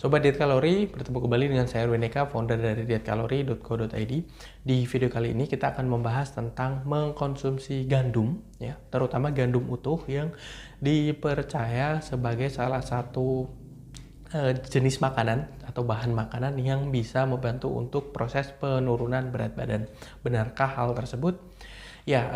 Sobat Diet Kalori, bertemu kembali dengan saya Erwin Eka, founder dari dietkalori.co.id. Di video kali ini kita akan membahas tentang mengkonsumsi gandum, ya, terutama gandum utuh yang dipercaya sebagai salah satu jenis makanan atau bahan makanan yang bisa membantu untuk proses penurunan berat badan. Benarkah hal tersebut? Ya,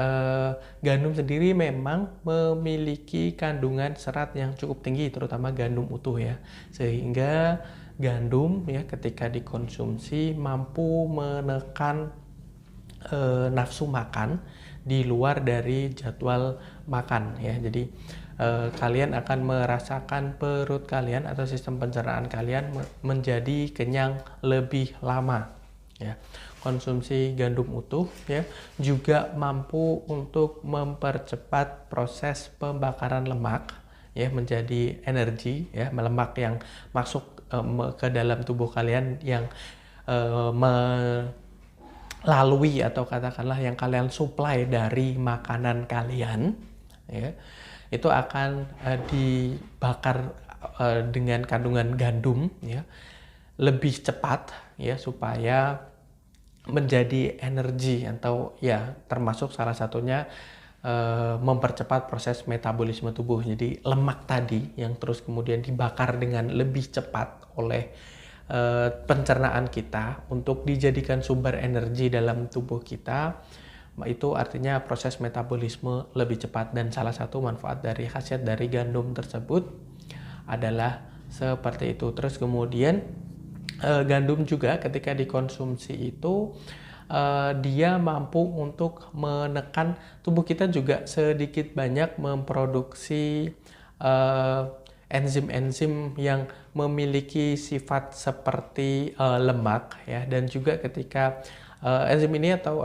gandum sendiri memang memiliki kandungan serat yang cukup tinggi, terutama gandum utuh ya. Sehingga gandum ya ketika dikonsumsi mampu menekan nafsu makan di luar dari jadwal makan ya. Jadi kalian akan merasakan perut kalian atau sistem pencernaan kalian menjadi kenyang lebih lama ya. Konsumsi gandum utuh ya juga mampu untuk mempercepat proses pembakaran lemak ya menjadi energi ya, lemak yang masuk ke dalam tubuh kalian yang melalui atau katakanlah yang kalian supply dari makanan kalian ya, itu akan dibakar dengan kandungan gandum ya lebih cepat ya, supaya menjadi energi atau ya termasuk salah satunya mempercepat proses metabolisme tubuh. Jadi lemak tadi yang terus kemudian dibakar dengan lebih cepat oleh pencernaan kita untuk dijadikan sumber energi dalam tubuh kita, itu artinya proses metabolisme lebih cepat. Dan salah satu manfaat dari khasiat dari gandum tersebut adalah seperti itu. Terus kemudian gandum juga ketika dikonsumsi itu dia mampu untuk menekan tubuh kita juga sedikit banyak memproduksi enzim-enzim yang memiliki sifat seperti lemak ya, dan juga ketika enzim ini atau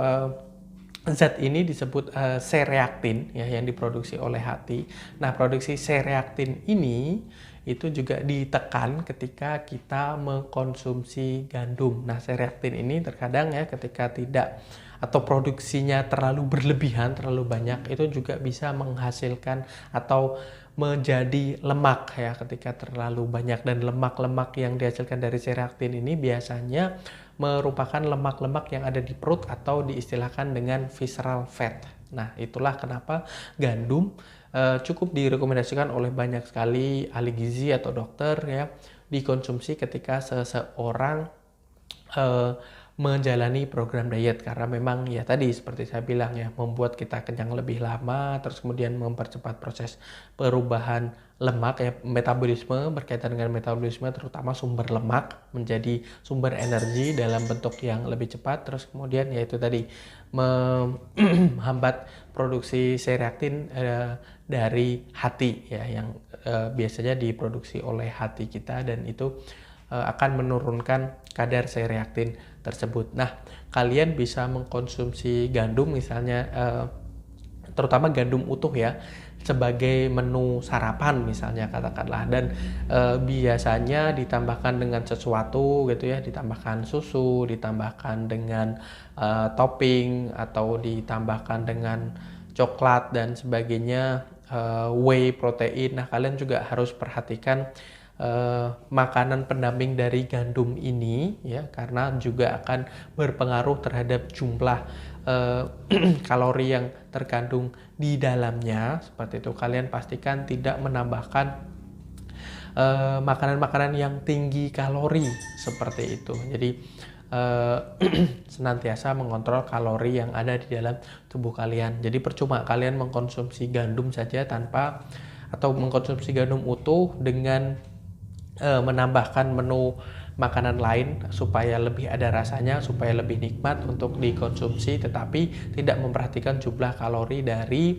zat ini disebut C-reaktin ya, yang diproduksi oleh hati. Nah, produksi C-reaktin ini itu juga ditekan ketika kita mengkonsumsi gandum. Nah, C-reaktin ini terkadang ya ketika tidak atau produksinya terlalu berlebihan, terlalu banyak, itu juga bisa menghasilkan atau menjadi lemak ya ketika terlalu banyak. Dan lemak-lemak yang dihasilkan dari C-reaktin ini biasanya merupakan lemak-lemak yang ada di perut atau diistilahkan dengan visceral fat. Nah, itulah kenapa gandum cukup direkomendasikan oleh banyak sekali ahli gizi atau dokter ya dikonsumsi ketika seseorang menjalani program diet, karena memang ya tadi seperti saya bilang ya, membuat kita kenyang lebih lama, terus kemudian mempercepat proses perubahan lemak ya, metabolisme, berkaitan dengan metabolisme terutama sumber lemak menjadi sumber energi dalam bentuk yang lebih cepat, terus kemudian ya itu tadi menghambat produksi C-reaktin dari hati ya, yang biasanya diproduksi oleh hati kita, dan itu akan menurunkan kadar C-reaktin tersebut. Nah, kalian bisa mengkonsumsi gandum misalnya terutama gandum utuh ya sebagai menu sarapan misalnya katakanlah, dan biasanya ditambahkan dengan sesuatu gitu ya, ditambahkan susu, ditambahkan dengan topping atau ditambahkan dengan coklat dan sebagainya, whey protein. Nah, kalian juga harus perhatikan makanan pendamping dari gandum ini ya, karena juga akan berpengaruh terhadap jumlah kalori yang terkandung di dalamnya. Seperti itu, kalian pastikan tidak menambahkan makanan-makanan yang tinggi kalori seperti itu. Jadi senantiasa mengontrol kalori yang ada di dalam tubuh kalian. Jadi percuma kalian mengkonsumsi gandum saja tanpa, atau mengkonsumsi gandum utuh dengan menambahkan menu makanan lain supaya lebih ada rasanya, supaya lebih nikmat untuk dikonsumsi, tetapi tidak memperhatikan jumlah kalori dari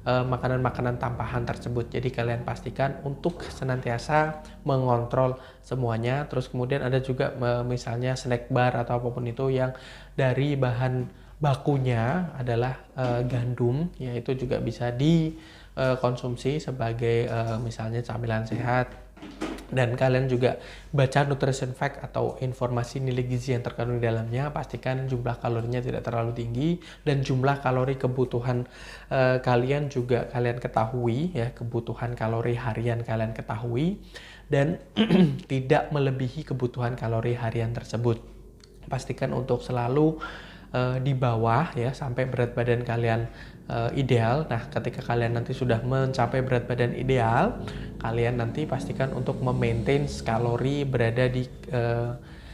makanan-makanan tambahan tersebut. Jadi kalian pastikan untuk senantiasa mengontrol semuanya. Terus kemudian ada juga misalnya snack bar atau apapun itu yang dari bahan bakunya adalah gandum, yaitu juga bisa dikonsumsi sebagai misalnya camilan sehat. Dan kalian juga baca nutrition fact atau informasi nilai gizi yang terkandung di dalamnya, pastikan jumlah kalorinya tidak terlalu tinggi, dan jumlah kalori kebutuhan kalian juga kalian ketahui ya, kebutuhan kalori harian kalian ketahui. dan tidak melebihi kebutuhan kalori harian tersebut. Pastikan untuk selalu di bawah ya sampai berat badan kalian ideal. Nah, ketika kalian nanti sudah mencapai berat badan ideal, kalian nanti pastikan untuk memaintain kalori berada di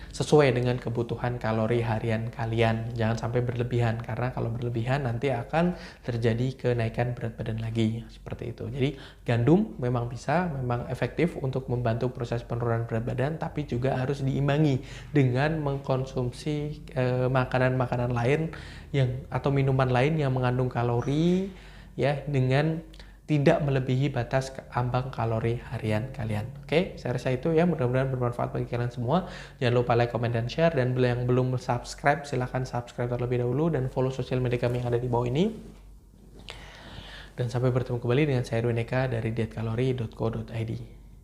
sesuai dengan kebutuhan kalori harian kalian. Jangan sampai berlebihan, karena kalau berlebihan nanti akan terjadi kenaikan berat badan lagi, seperti itu. Jadi gandum memang memang efektif untuk membantu proses penurunan berat badan, tapi juga harus diimbangi dengan mengkonsumsi makanan-makanan lain atau minuman lain yang mengandung kalori ya, dengan tidak melebihi batas ambang kalori harian kalian. Oke, saya rasa itu ya, mudah-mudahan bermanfaat bagi kalian semua. Jangan lupa like, comment, dan share. Dan yang belum subscribe, silahkan subscribe terlebih dahulu dan follow sosial media kami yang ada di bawah ini. Dan sampai bertemu kembali dengan saya Erwin Eka dari dietkalori.co.id.